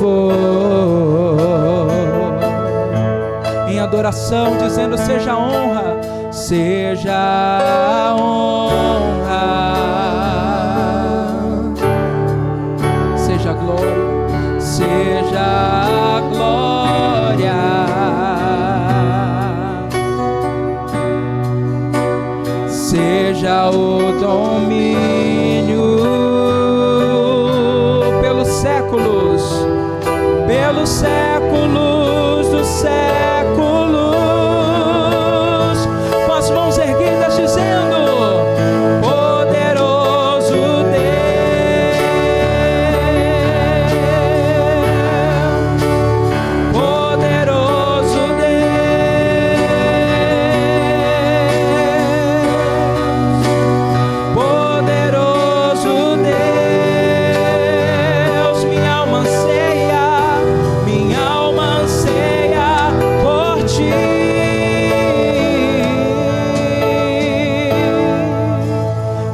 louvor, em adoração, dizendo: seja a honra, seja a honra, seja a glória, seja a glória, seja o domínio pelos séculos dos séculos, com as mãos erguidas, dizendo: poderoso Deus, poderoso Deus, poderoso Deus, minha alma anseia por ti.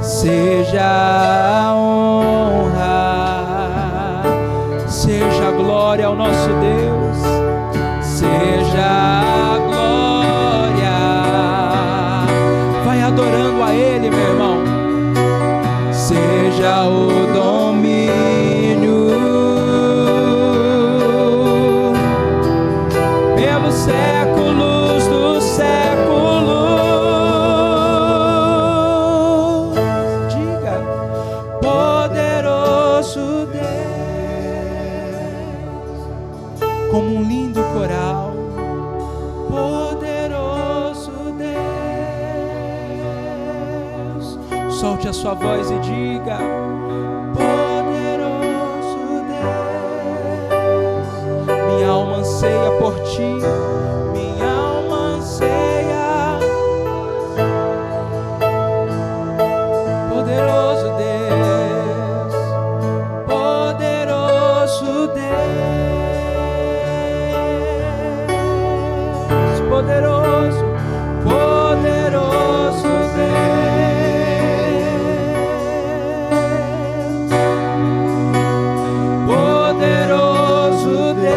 Seja a honra, seja a glória ao nosso Deus, seja a glória. Vai adorando a Ele, meu irmão. Seja o domínio pelos séculos dos séculos. Diga: poderoso Deus, como um lindo coral. Poderoso Deus, solte a sua voz e diga: poderoso Deus, minha alma anseia por ti, minha alma anseia. Poderoso Deus, poderoso Deus, poderoso, poderoso Deus, poderoso Deus,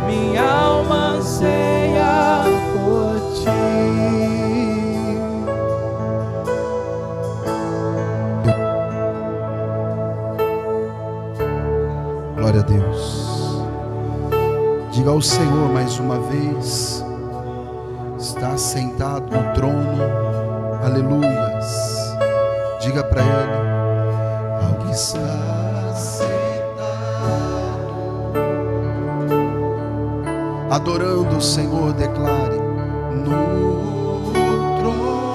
minha alma anseia por ti. Glória a Deus. Diga ao Senhor mais uma vez: está sentado no trono, aleluias. Diga para Ele: ao que está sentado, adorando o Senhor, declare: no trono,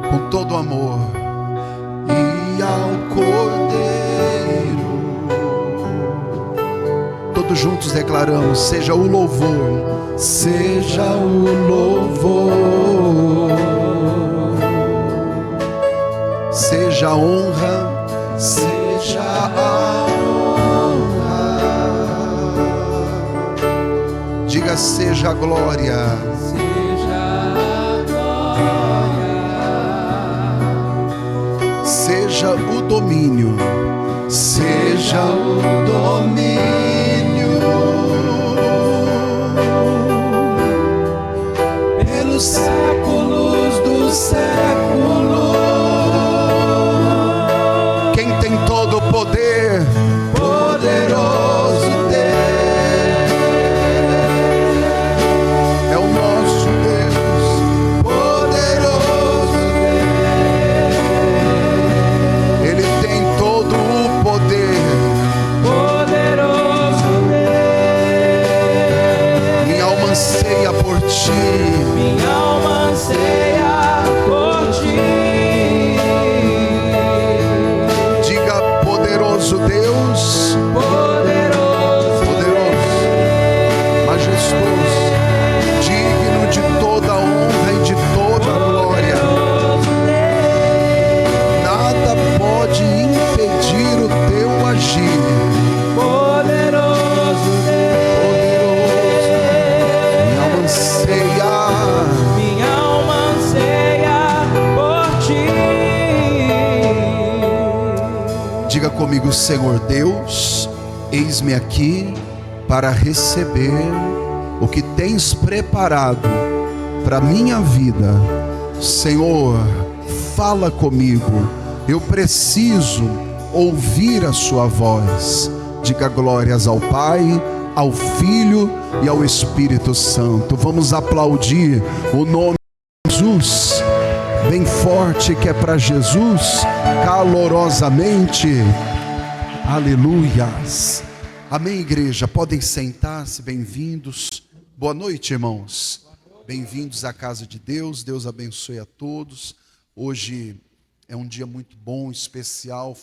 com todo amor, e ao Cordeiro. Todos juntos declaramos: seja o louvor, seja o louvor, seja a honra, seja a honra. Diga: seja a glória, Seja a glória, seja o domínio, seja o domínio pelos séculos dos séculos. Quem tem todo o poder, poderoso Deus, é o nosso Deus, poderoso Deus. Ele tem todo o poder, Diga comigo: Senhor Deus, eis-me aqui para receber o que tens preparado para minha vida. Senhor, fala comigo, eu preciso ouvir a sua voz. Diga glórias ao Pai, ao Filho e ao Espírito Santo. Vamos aplaudir o nome de Jesus, bem forte, que é para Jesus, calorosamente. Aleluias. Amém, igreja. Podem sentar-se, bem-vindos. Boa noite, irmãos. Bem-vindos à casa de Deus. Deus abençoe a todos. Hoje é um dia muito bom, especial.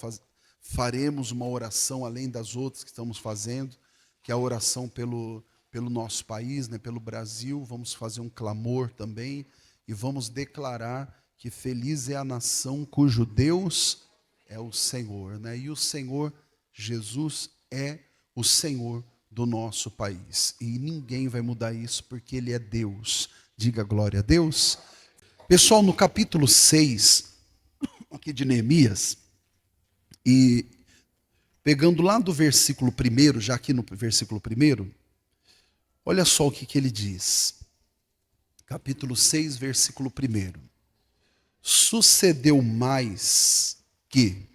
Faremos uma oração além das outras que estamos fazendo, que é a oração pelo nosso país, né, pelo Brasil. Vamos fazer um clamor também e vamos declarar que feliz é a nação cujo Deus é o Senhor, né? E o Senhor Jesus é o Senhor do nosso país. E ninguém vai mudar isso, porque Ele é Deus. Diga glória a Deus. Pessoal, no capítulo 6, aqui de Neemias, e pegando lá do versículo 1, já aqui no versículo 1, olha só o que ele diz. Capítulo 6, versículo 1. Sucedeu mais que,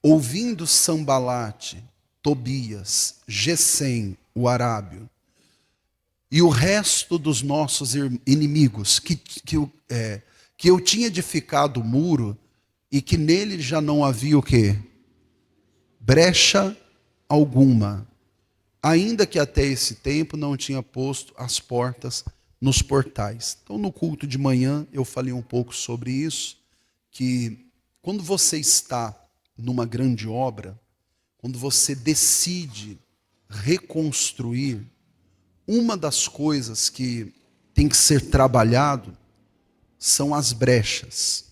ouvindo Sambalate, Tobias, Gesem, o arábio, e o resto dos nossos inimigos, que eu tinha edificado o muro, e que nele já não havia o quê? Brecha alguma, ainda que até esse tempo não tinha posto as portas nos portais. Então, no culto de manhã, eu falei um pouco sobre isso, que quando você está numa grande obra, quando você decide reconstruir, uma das coisas que tem que ser trabalhado são as brechas.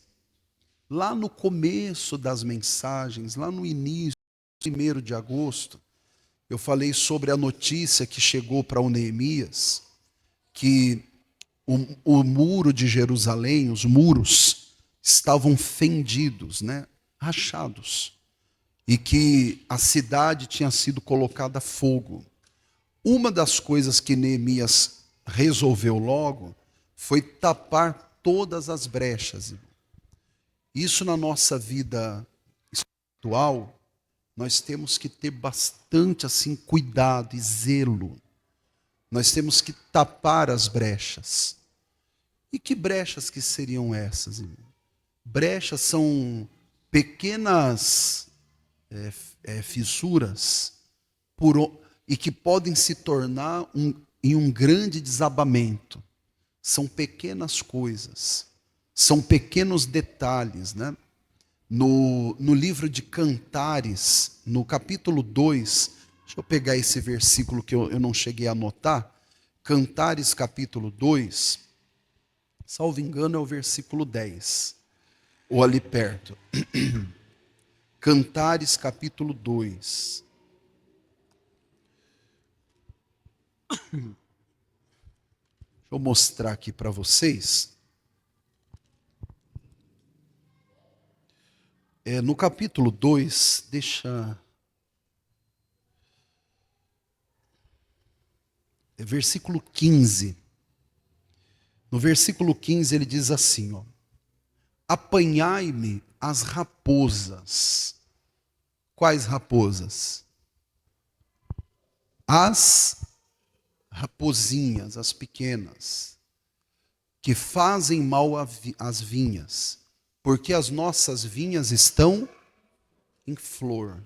Lá no começo das mensagens, lá no início, 1º de agosto, eu falei sobre a notícia que chegou para o Neemias, que o muro de Jerusalém, os muros, estavam fendidos, né, rachados, e que a cidade tinha sido colocada a fogo. Uma das coisas que Neemias resolveu logo foi tapar todas as brechas. Isso na nossa vida espiritual, nós temos que ter bastante assim cuidado e zelo. Nós temos que tapar as brechas. E que brechas que seriam essas, irmão? Brechas são pequenas fissuras e que podem se tornar em um grande desabamento. São pequenas coisas, são pequenos detalhes, né? No livro de Cantares, no capítulo 2, deixa eu pegar esse versículo que eu não cheguei a anotar. Cantares capítulo 2, salvo engano é o versículo 10, ou ali perto. Cantares capítulo 2. Deixa eu mostrar aqui para vocês. No capítulo 2, versículo 15. No versículo 15 ele diz assim, ó: apanhai-me as raposas. Quais raposas? As raposinhas, as pequenas, que fazem mal às vinhas, porque as nossas vinhas estão em flor.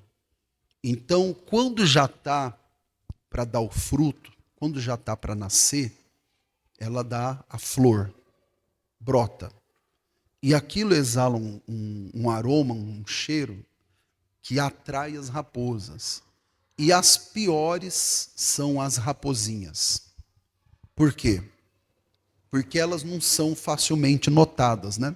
Então, quando já está para dar o fruto, quando já está para nascer, ela dá a flor, brota. E aquilo exala um aroma, um cheiro, que atrai as raposas. E as piores são as raposinhas. Por quê? Porque elas não são facilmente notadas, né?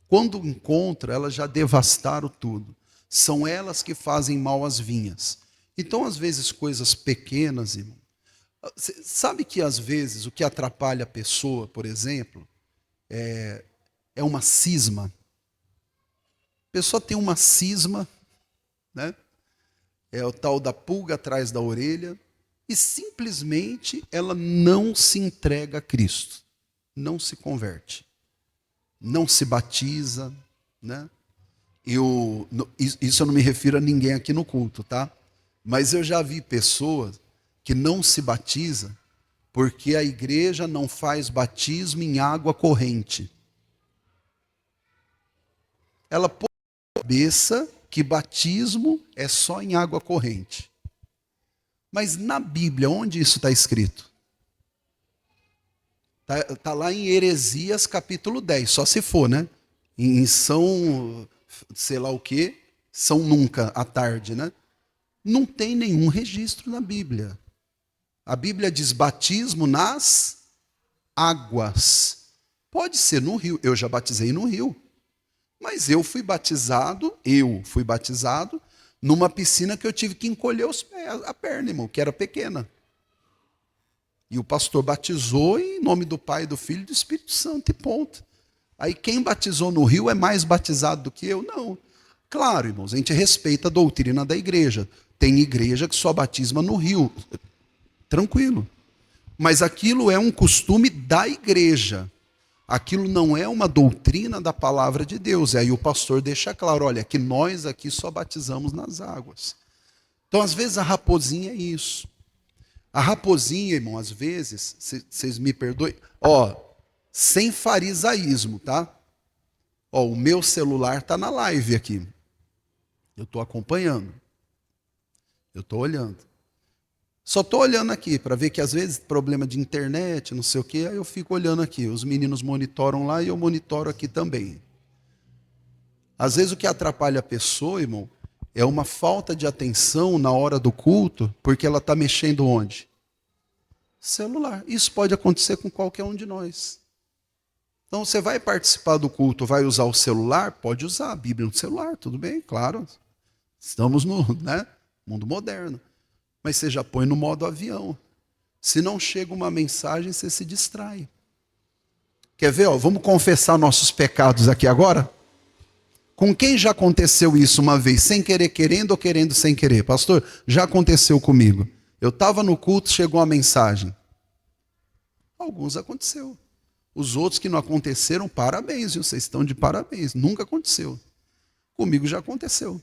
Quando encontram, elas já devastaram tudo. São elas que fazem mal às vinhas. Então, às vezes, coisas pequenas, irmão. Sabe que, às vezes, o que atrapalha a pessoa, por exemplo, é uma cisma. A pessoa tem uma cisma né? É o tal da pulga atrás da orelha, e simplesmente ela não se entrega a Cristo, não se converte, não se batiza, né? Isso eu não me refiro a ninguém aqui no culto, tá? Mas eu já vi pessoas que não se batizam porque a igreja não faz batismo em água corrente. Ela põe na cabeça que batismo é só em água corrente. Mas na Bíblia, onde isso está escrito? Está lá em Heresias capítulo 10, só se for, né? Em São, sei lá o quê, São Nunca, à tarde, né? Não tem nenhum registro na Bíblia. A Bíblia diz batismo nas águas. Pode ser no rio, eu já batizei no rio. Mas eu fui batizado numa piscina que eu tive que encolher os pés, a perna, irmão, que era pequena. E o pastor batizou em nome do Pai, do Filho e do Espírito Santo, e ponto. Aí quem batizou no rio é mais batizado do que eu? Não. Claro, irmãos, a gente respeita a doutrina da igreja. Tem igreja que só batisma no rio. Tranquilo. Mas aquilo é um costume da igreja. Aquilo não é uma doutrina da palavra de Deus. E aí o pastor deixa claro, olha, que nós aqui só batizamos nas águas. Então, às vezes, a raposinha é isso. A raposinha, irmão, às vezes, vocês me perdoem, sem farisaísmo, tá? O meu celular está na live aqui. Eu estou acompanhando. Eu estou olhando. Só estou olhando aqui para ver que às vezes problema de internet, não sei o quê, aí eu fico olhando aqui. Os meninos monitoram lá e eu monitoro aqui também. Às vezes o que atrapalha a pessoa, irmão, é uma falta de atenção na hora do culto, porque ela está mexendo onde? Celular. Isso pode acontecer com qualquer um de nós. Então você vai participar do culto, vai usar o celular? Pode usar a Bíblia no celular, tudo bem, claro. Estamos no mundo moderno. Mas você já põe no modo avião. Se não chega uma mensagem, você se distrai. Quer ver? Vamos confessar nossos pecados aqui agora? Com quem já aconteceu isso uma vez? Sem querer, querendo ou querendo sem querer? Pastor, já aconteceu comigo. Eu estava no culto, chegou uma mensagem. Alguns aconteceu. Os outros que não aconteceram, parabéns, viu? Vocês estão de parabéns. Nunca aconteceu. Comigo já aconteceu.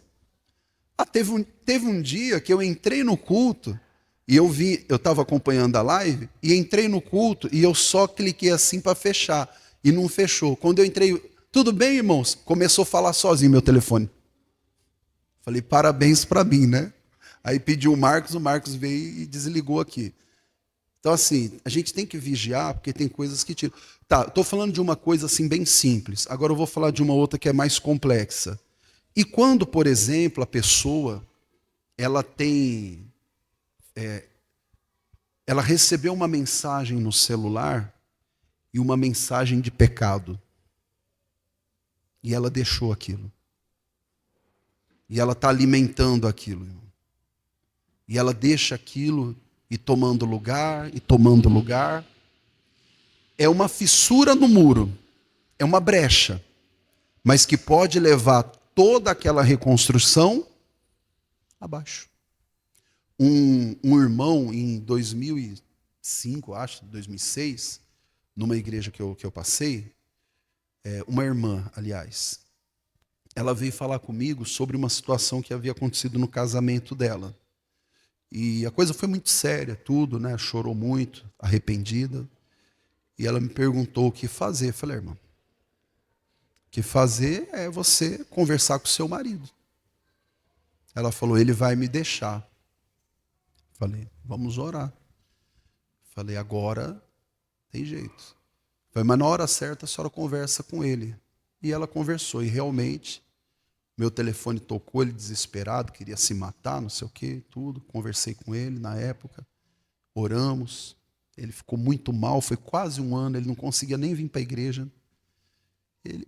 Teve um dia que eu entrei no culto e eu estava acompanhando a live e entrei no culto e eu só cliquei assim para fechar e não fechou. Quando eu entrei, tudo bem, irmãos? Começou a falar sozinho meu telefone. Falei, parabéns para mim, né? Aí pediu o Marcos veio e desligou aqui. Então assim, a gente tem que vigiar porque tem coisas que tiram. Tá, estou falando de uma coisa assim bem simples. Agora eu vou falar de uma outra que é mais complexa. E quando, por exemplo, a pessoa, ela recebeu uma mensagem no celular e uma mensagem de pecado. E ela deixou aquilo. E ela está alimentando aquilo. E ela deixa aquilo e tomando lugar, e tomando lugar. É uma fissura no muro, é uma brecha, mas que pode levar toda aquela reconstrução abaixo. Um irmão em 2005, acho, 2006, numa igreja que eu passei, uma irmã, aliás, ela veio falar comigo sobre uma situação que havia acontecido no casamento dela. E a coisa foi muito séria, tudo, né? Chorou muito, arrependida. E ela me perguntou o que fazer. Eu falei, irmã, o que fazer é você conversar com o seu marido. Ela falou, ele vai me deixar. Falei, vamos orar. Falei, agora tem jeito. Falei, mas na hora certa a senhora conversa com ele. E ela conversou, e realmente, meu telefone tocou, ele desesperado, queria se matar, não sei o que, tudo. Conversei com ele na época, oramos. Ele ficou muito mal, foi quase um ano, ele não conseguia nem vir para a igreja.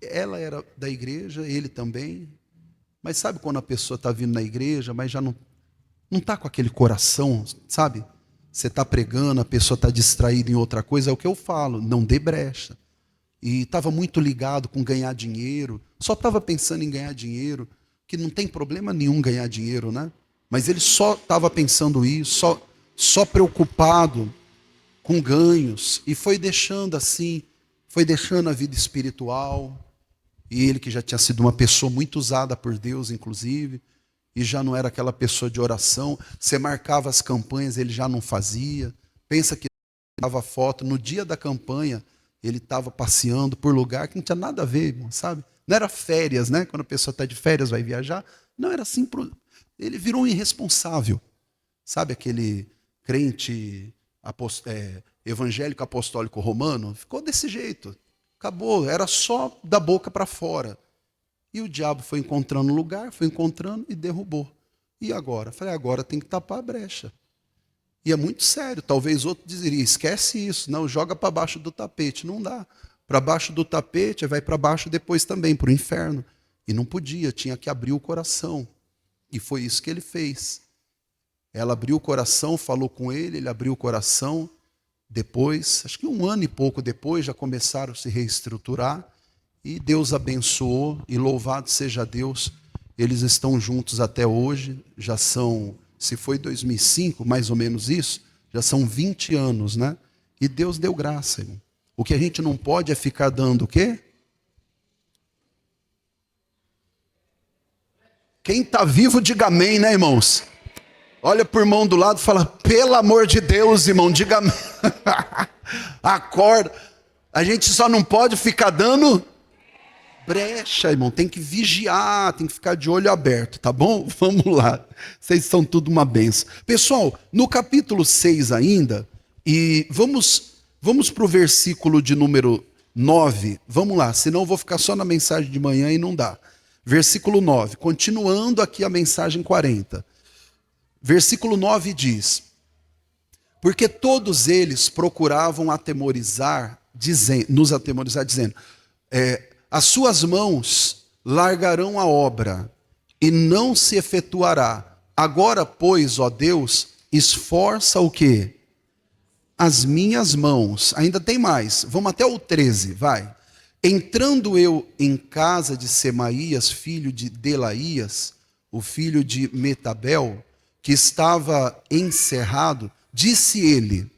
Ela era da igreja, ele também. Mas sabe quando a pessoa está vindo na igreja, mas já não está com aquele coração, sabe? Você está pregando, a pessoa está distraída em outra coisa, é o que eu falo, não dê brecha. E estava muito ligado com ganhar dinheiro, só estava pensando em ganhar dinheiro, que não tem problema nenhum ganhar dinheiro, né? Mas ele só estava pensando isso, só preocupado com ganhos, e foi deixando assim, foi deixando a vida espiritual, e ele que já tinha sido uma pessoa muito usada por Deus, inclusive, e já não era aquela pessoa de oração, você marcava as campanhas, ele já não fazia, pensa que dava foto, no dia da campanha, ele estava passeando por lugar que não tinha nada a ver, irmão, sabe? Não era férias, né? Quando a pessoa está de férias, vai viajar, não era assim, ele virou um irresponsável, sabe aquele crente evangélico apostólico romano? Ficou desse jeito, acabou, era só da boca para fora. E o diabo foi encontrando lugar, foi encontrando e derrubou. E agora? Falei, agora tem que tapar a brecha. E é muito sério, talvez outro diria, esquece isso, não, joga para baixo do tapete. Não dá. Para baixo do tapete, vai para baixo depois também, para o inferno. E não podia, tinha que abrir o coração. E foi isso que ele fez. Ela abriu o coração, falou com ele, ele abriu o coração. Depois, acho que 1 ano e pouco depois, já começaram a se reestruturar. E Deus abençoou, e louvado seja Deus, eles estão juntos até hoje, já são, se foi 2005, mais ou menos isso, já são 20 anos, né? E Deus deu graça, irmão. O que a gente não pode é ficar dando o quê? Quem está vivo, diga amém, né, irmãos? Olha para o irmão do lado e fala, pelo amor de Deus, irmão, diga amém. Acorda. A gente só não pode ficar dando brecha, irmão. Tem que vigiar, tem que ficar de olho aberto, tá bom? Vamos lá. Vocês são tudo uma benção. Pessoal, no capítulo 6 ainda, e vamos para o versículo de número 9. Vamos lá, senão eu vou ficar só na mensagem de manhã e não dá. Versículo 9, continuando aqui a mensagem 40. Versículo 9 diz, porque todos eles procuravam nos atemorizar, dizendo, as suas mãos largarão a obra, e não se efetuará. Agora, pois, ó Deus, esforça o quê? As minhas mãos. Ainda tem mais, vamos até o 13, vai. Entrando eu em casa de Semaías, filho de Delaías, o filho de Metabel, que estava encerrado, disse ele,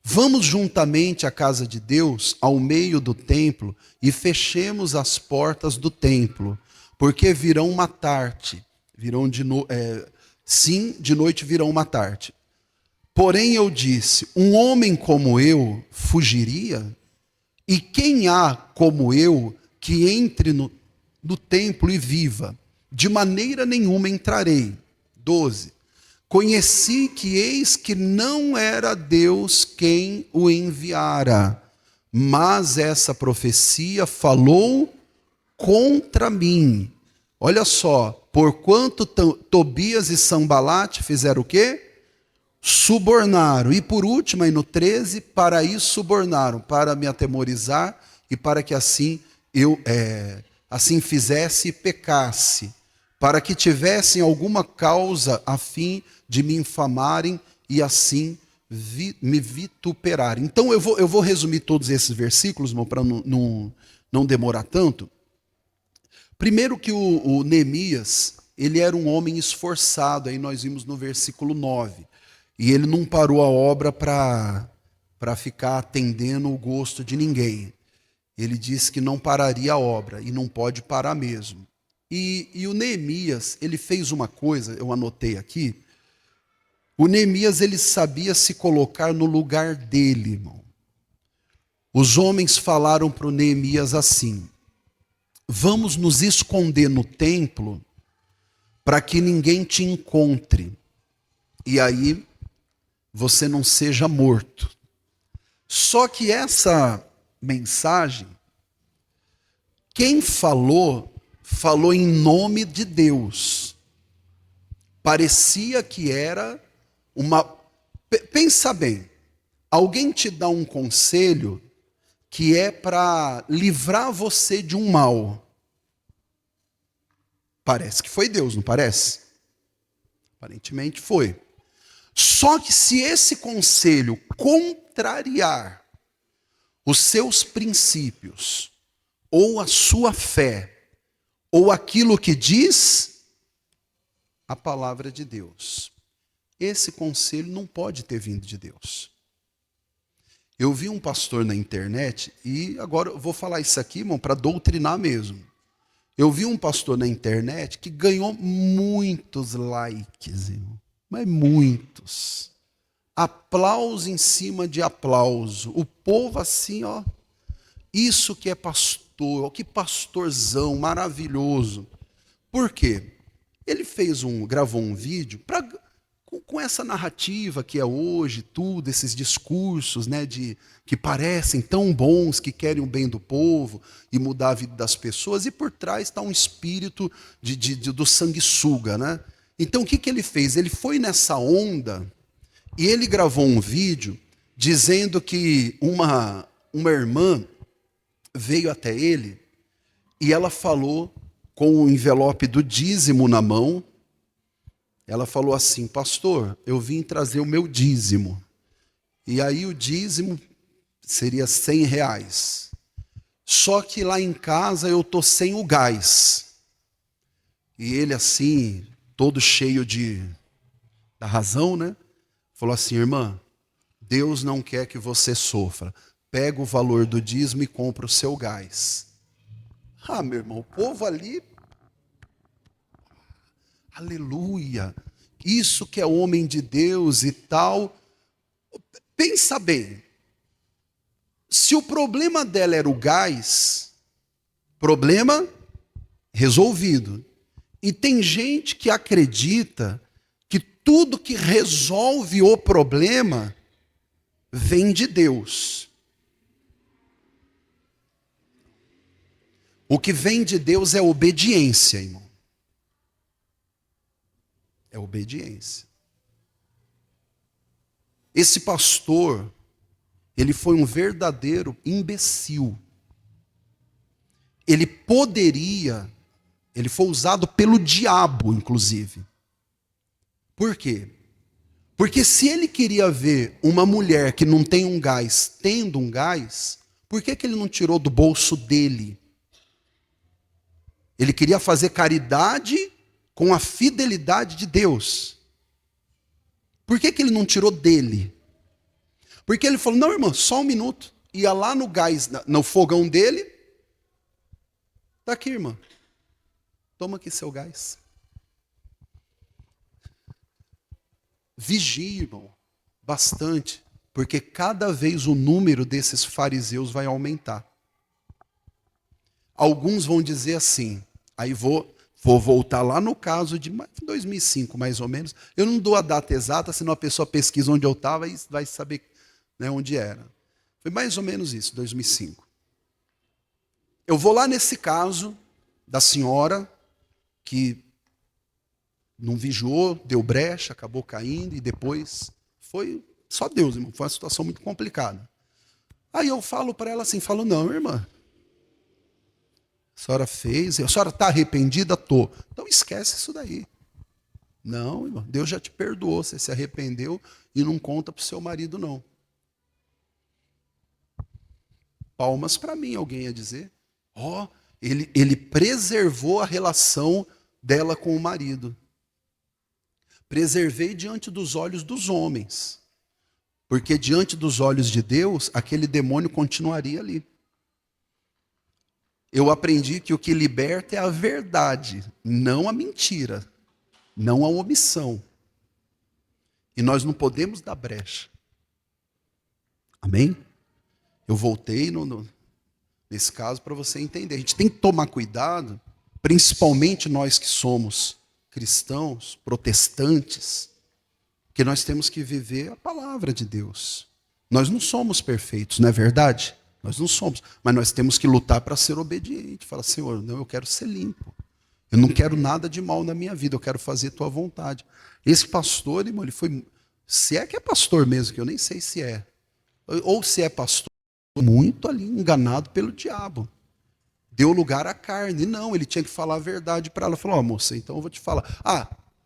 vamos juntamente à casa de Deus, ao meio do templo, e fechemos as portas do templo, porque virão matar-te. Sim, de noite virão matar-te. Porém eu disse, um homem como eu fugiria? E quem há como eu que entre no templo e viva? De maneira nenhuma entrarei. 12. Conheci que eis que não era Deus quem o enviara, mas essa profecia falou contra mim. Olha só, porquanto Tobias e Sambalate fizeram o quê? Subornaram. E por último, aí no 13, para isso subornaram, para me atemorizar e para que assim eu assim fizesse e pecasse, para que tivessem alguma causa a fim de me infamarem e assim me vituperarem. Então eu vou resumir todos esses versículos, irmão, para não demorar tanto. Primeiro que o Neemias, ele era um homem esforçado, aí nós vimos no versículo 9. E ele não parou a obra para ficar atendendo o gosto de ninguém. Ele disse que não pararia a obra, e não pode parar mesmo. E o Neemias, ele fez uma coisa, eu anotei aqui. O Neemias, ele sabia se colocar no lugar dele, irmão. Os homens falaram para o Neemias assim, vamos nos esconder no templo para que ninguém te encontre. E aí você não seja morto. Só que essa mensagem, quem falou em nome de Deus. Parecia que era uma... Pensa bem, alguém te dá um conselho que é para livrar você de um mal. Parece que foi Deus, não parece? Aparentemente foi. Só que se esse conselho contrariar os seus princípios, ou a sua fé, ou aquilo que diz a palavra de Deus. Esse conselho não pode ter vindo de Deus. Eu vi um pastor na internet, e agora eu vou falar isso aqui, irmão, para doutrinar mesmo. Eu vi um pastor na internet que ganhou muitos likes, irmão, mas muitos. Aplauso em cima de aplauso. O povo assim, ó, isso que é pastor, ó, que pastorzão maravilhoso. Por quê? Ele gravou um vídeo com essa narrativa que é hoje, tudo, esses discursos, né, que parecem tão bons, que querem o bem do povo e mudar a vida das pessoas, e por trás está um espírito do sanguessuga, né? Então o que ele fez? Ele foi nessa onda e ele gravou um vídeo dizendo que uma irmã veio até ele e ela falou com o envelope do dízimo na mão. Ela falou assim: pastor, eu vim trazer o meu dízimo. E aí o dízimo seria R$100. Só que lá em casa eu estou sem o gás. E ele assim, todo cheio da razão, né? Falou assim: irmã, Deus não quer que você sofra. Pega o valor do dízimo e compra o seu gás. Ah, meu irmão, o povo ali... Aleluia, isso que é homem de Deus e tal. Pensa bem, se o problema dela era o gás, problema resolvido. E tem gente que acredita que tudo que resolve o problema vem de Deus. O que vem de Deus é obediência, irmão. É obediência. Esse pastor, ele foi um verdadeiro imbecil. Ele foi usado pelo diabo, inclusive. Por quê? Porque se ele queria ver uma mulher que não tem um gás tendo um gás, por que ele não tirou do bolso dele? Ele queria fazer caridade com a fidelidade de Deus. Por que ele não tirou dele? Porque ele falou: não, irmão, só um minuto. Ia lá no gás, no fogão dele. Está aqui, irmã. Toma aqui seu gás. Vigie, irmão, bastante. Porque cada vez o número desses fariseus vai aumentar. Alguns vão dizer assim, aí vou voltar lá no caso de 2005, mais ou menos. Eu não dou a data exata, senão a pessoa pesquisa onde eu estava e vai saber, né, onde era. Foi mais ou menos isso, 2005. Eu vou lá nesse caso da senhora que não vigiou, deu brecha, acabou caindo e depois foi só Deus, irmão. Foi uma situação muito complicada. Aí eu falo para ela assim, não, irmã. A senhora fez, a senhora está arrependida? Estou. Então esquece isso daí. Não, irmão, Deus já te perdoou, você se arrependeu e não conta para o seu marido, não. Palmas para mim, alguém ia dizer. Ele preservou a relação dela com o marido. Preservei diante dos olhos dos homens. Porque diante dos olhos de Deus, aquele demônio continuaria ali. Eu aprendi que o que liberta é a verdade, não a mentira, não a omissão. E nós não podemos dar brecha. Amém? Eu voltei nesse caso para você entender. A gente tem que tomar cuidado, principalmente nós que somos cristãos, protestantes, que nós temos que viver a palavra de Deus. Nós não somos perfeitos, não é verdade? Nós não somos, mas nós temos que lutar para ser obediente. Fala: Senhor, não, eu quero ser limpo. Eu não quero nada de mal na minha vida, eu quero fazer a tua vontade. Esse pastor, irmão, ele foi, se é que é pastor mesmo, que eu nem sei se é, ou se é pastor, muito ali enganado pelo diabo. Deu lugar à carne. Não, ele tinha que falar a verdade para ela. Falou: moça, então eu vou te falar.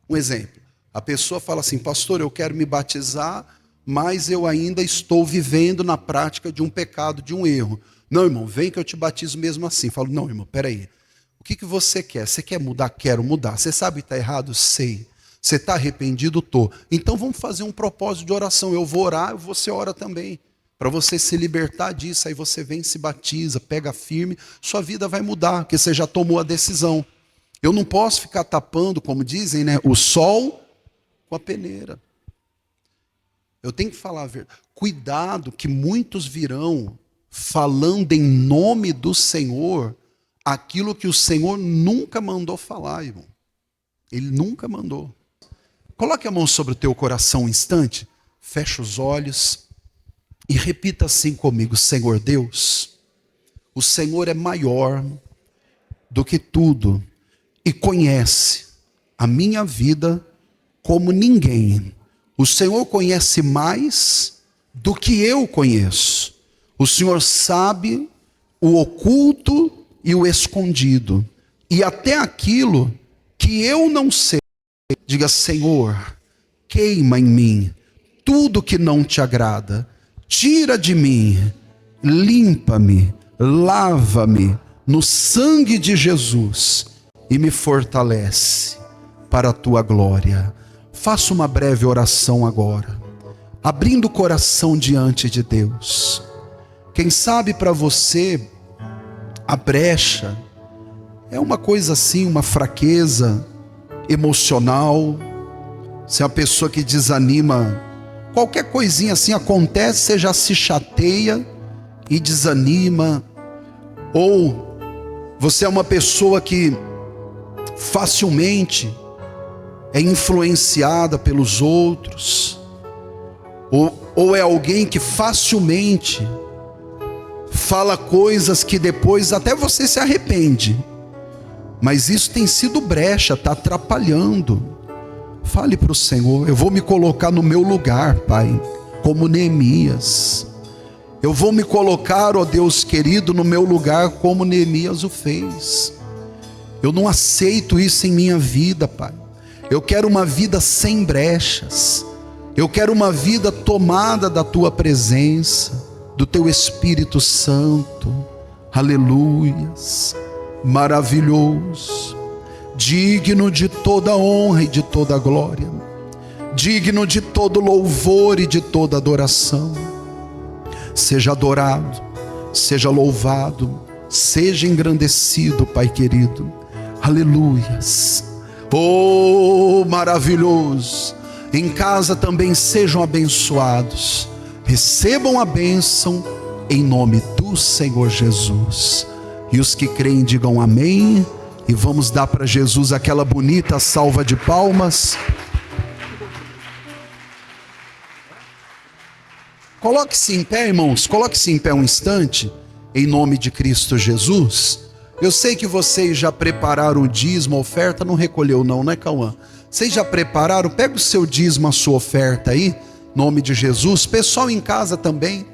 Um exemplo. A pessoa fala assim: pastor, eu quero me batizar, mas eu ainda estou vivendo na prática de um pecado, de um erro. Não, irmão, vem que eu te batizo mesmo assim. Falo: não, irmão, peraí. O que você quer? Você quer mudar? Quero mudar. Você sabe que está errado? Sei. Você está arrependido? Estou. Então vamos fazer um propósito de oração. Eu vou orar, você ora também. Para você se libertar disso, aí você vem, se batiza, pega firme, sua vida vai mudar, porque você já tomou a decisão. Eu não posso ficar tapando, como dizem, né, o sol com a peneira. Eu tenho que falar a verdade. Cuidado que muitos virão falando em nome do Senhor aquilo que o Senhor nunca mandou falar, irmão. Ele nunca mandou. Coloque a mão sobre o teu coração um instante, fecha os olhos e repita assim comigo: Senhor Deus, o Senhor é maior do que tudo e conhece a minha vida como ninguém. O Senhor conhece mais do que eu conheço. O Senhor sabe o oculto e o escondido, e até aquilo que eu não sei. Diga: Senhor, queima em mim tudo que não te agrada, tira de mim, limpa-me, lava-me no sangue de Jesus e me fortalece para a tua glória. Faça uma breve oração agora, abrindo o coração diante de Deus. Quem sabe para você a brecha é uma coisa assim, uma fraqueza emocional. Você é uma pessoa que desanima, qualquer coisinha assim acontece, você já se chateia e desanima. Ou você é uma pessoa que facilmente é influenciada pelos outros, ou é alguém que facilmente fala coisas que depois até você se arrepende, mas isso tem sido brecha, está atrapalhando. Fale para o Senhor: eu vou me colocar no meu lugar, Pai, como Neemias. Eu vou me colocar, ó Deus querido, no meu lugar como Neemias o fez. Eu não aceito isso em minha vida, Pai. Eu quero uma vida sem brechas. Eu quero uma vida tomada da Tua presença, do Teu Espírito Santo. Aleluias. Maravilhoso. Digno de toda honra e de toda glória. Digno de todo louvor e de toda adoração. Seja adorado, seja louvado, seja engrandecido, Pai querido. Aleluias. Oh, maravilhoso. Em casa também sejam abençoados. Recebam a bênção em nome do Senhor Jesus. E os que creem digam amém. E vamos dar para Jesus aquela bonita salva de palmas. Coloque-se em pé, irmãos. Coloque-se em pé um instante, em nome de Cristo Jesus. Eu sei que vocês já prepararam o dízimo, a oferta. Não recolheu não, né, Cauã? Vocês já prepararam? Pega o seu dízimo, a sua oferta aí, em nome de Jesus. Pessoal em casa também,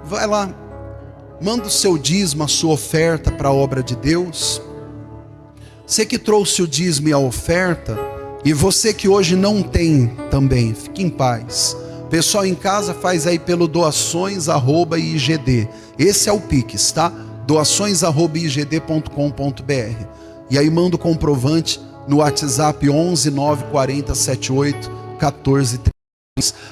vai lá, manda o seu dízimo, a sua oferta para a obra de Deus. Você que trouxe o dízimo e a oferta, e você que hoje não tem também, fique em paz. Pessoal em casa, faz aí pelo doações@igd. Esse é o Pix, tá? doações@igd.com.br. E aí manda o comprovante no WhatsApp 11 940 78 14 3.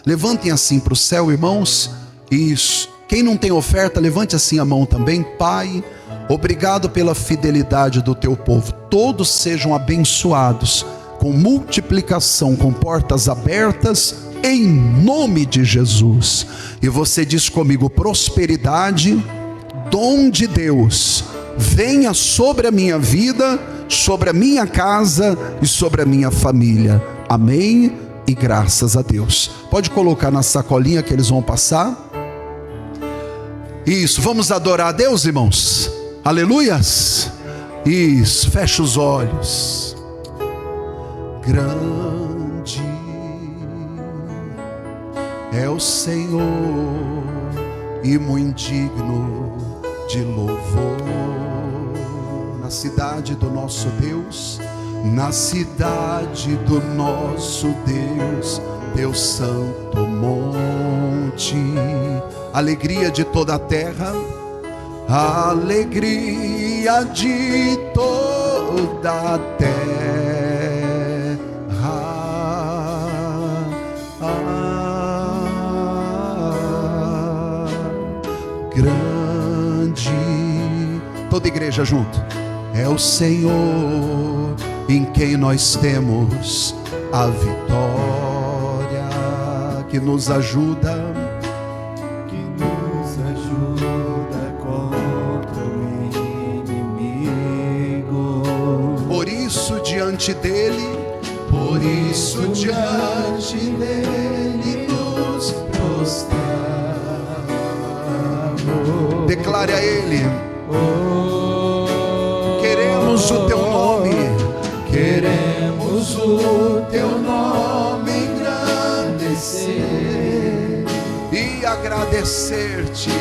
Levantem assim para o céu, irmãos. Isso. Quem não tem oferta, levante assim a mão também. Pai, obrigado pela fidelidade do teu povo. Todos sejam abençoados com multiplicação, com portas abertas, em nome de Jesus. E você diz comigo: prosperidade, dom de Deus, venha sobre a minha vida, sobre a minha casa e sobre a minha família. Amém e graças a Deus. Pode colocar na sacolinha que eles vão passar. Isso, vamos adorar a Deus, irmãos. Aleluias. Isso, fecha os olhos. Grande é o Senhor e muito digno de louvor. Na cidade do nosso Deus, na cidade do nosso Deus, teu santo monte, alegria de toda a terra, alegria de toda a terra, igreja junto. É o Senhor em quem nós temos a vitória, que nos ajuda contra o inimigo. Por isso diante dele nos prostramos. Declare a ele: queremos o teu nome, queremos o teu nome engrandecer e agradecer-te,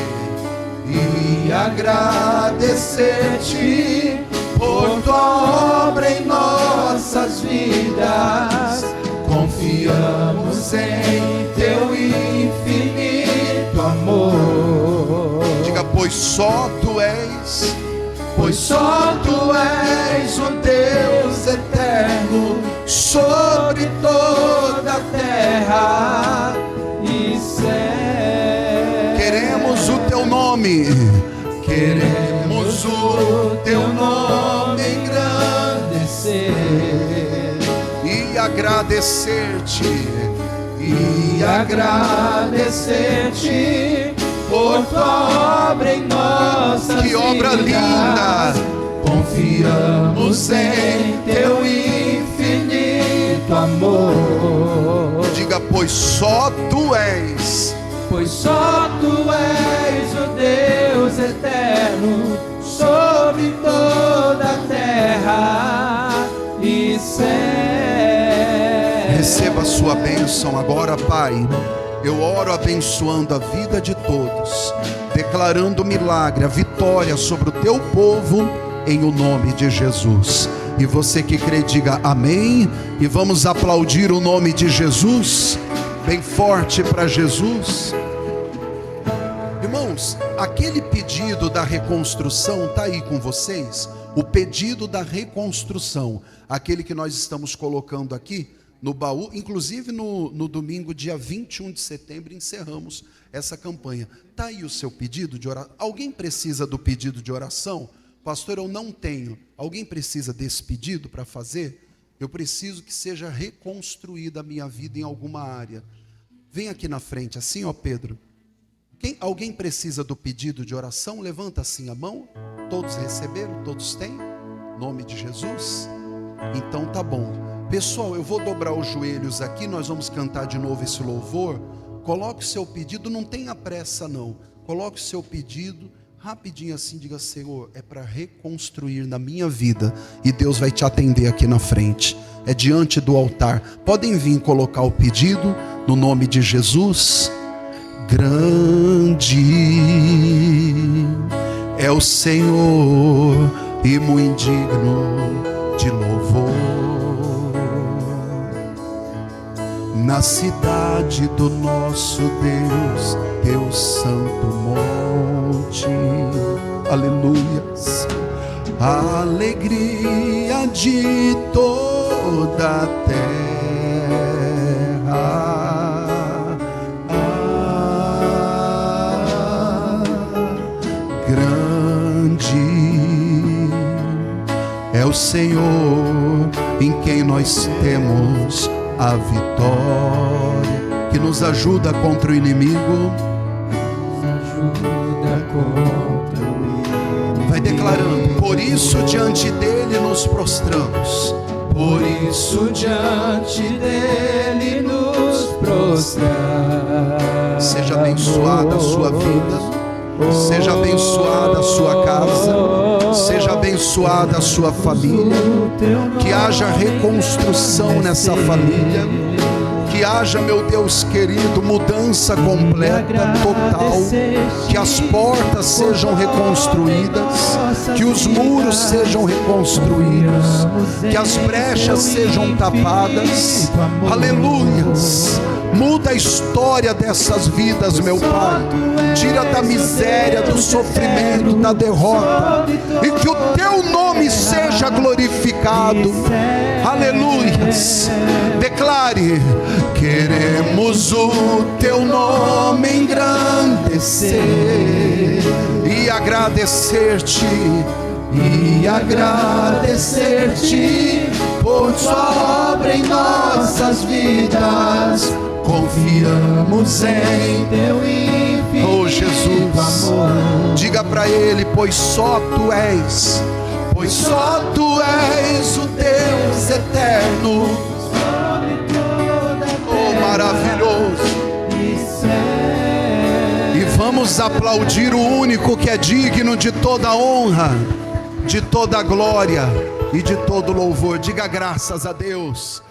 por tua obra em nossas vidas. Confiamos em teu infinito amor. Diga: pois só tu és o Deus eterno sobre toda a terra e céu. Queremos o teu nome, queremos o teu nome engrandecer e agradecer-te, por tua obra em nossas que obra vidas. linda! Confiamos em teu infinito amor. Diga: pois só tu és o Deus eterno sobre toda a terra e céu. Receba a sua bênção agora, Pai. Eu oro abençoando a vida de todos, declarando o milagre, a vitória sobre o teu povo, em o nome de Jesus. E você que crê, diga amém. E vamos aplaudir o nome de Jesus, bem forte para Jesus. Irmãos, aquele pedido da reconstrução está aí com vocês? O pedido da reconstrução, aquele que nós estamos colocando aqui no baú, inclusive no domingo, dia 21 de setembro, encerramos essa campanha. Está aí o seu pedido de oração? Alguém precisa do pedido de oração? Pastor, eu não tenho. Alguém precisa desse pedido para fazer? Eu preciso que seja reconstruída a minha vida em alguma área. Vem aqui na frente, assim, ó Pedro. Alguém precisa do pedido de oração? Levanta assim a mão. Todos receberam? Todos têm? Em nome de Jesus? Então tá bom. Pessoal, eu vou dobrar os joelhos aqui, nós vamos cantar de novo esse louvor. Coloque o seu pedido, não tenha pressa não. Coloque o seu pedido rapidinho assim, diga: Senhor, é para reconstruir na minha vida, e Deus vai te atender aqui na frente. É diante do altar. Podem vir colocar o pedido no nome de Jesus. Grande é o Senhor e muito digno de louvor. Na cidade do nosso Deus, teu santo monte, aleluias, a alegria de toda a terra, grande é o Senhor em quem nós temos a vitória, que nos ajuda contra o inimigo. Vai declarando: por isso diante dele nos prostramos. Por isso diante dele nos prostramos. Seja abençoada a sua vida, seja abençoada a sua casa, seja abençoada a sua família. Que haja reconstrução nessa família. Que haja, meu Deus querido, mudança completa, total. Que as portas sejam reconstruídas, que os muros sejam reconstruídos, que as brechas sejam tapadas. Aleluias. Muda a história dessas vidas, meu Pai. Tira da miséria, do sofrimento, da derrota, e que o teu nome seja glorificado. Aleluias. Declare: queremos o teu nome engrandecer e agradecer-te, e agradecer-te por sua obra em nossas vidas. Confiamos em teu infinito Jesus, amor. Diga para ele: pois só tu és o Deus eterno. Oh, maravilhoso. E vamos aplaudir o único que é digno de toda honra, de toda glória e de todo louvor. Diga graças a Deus.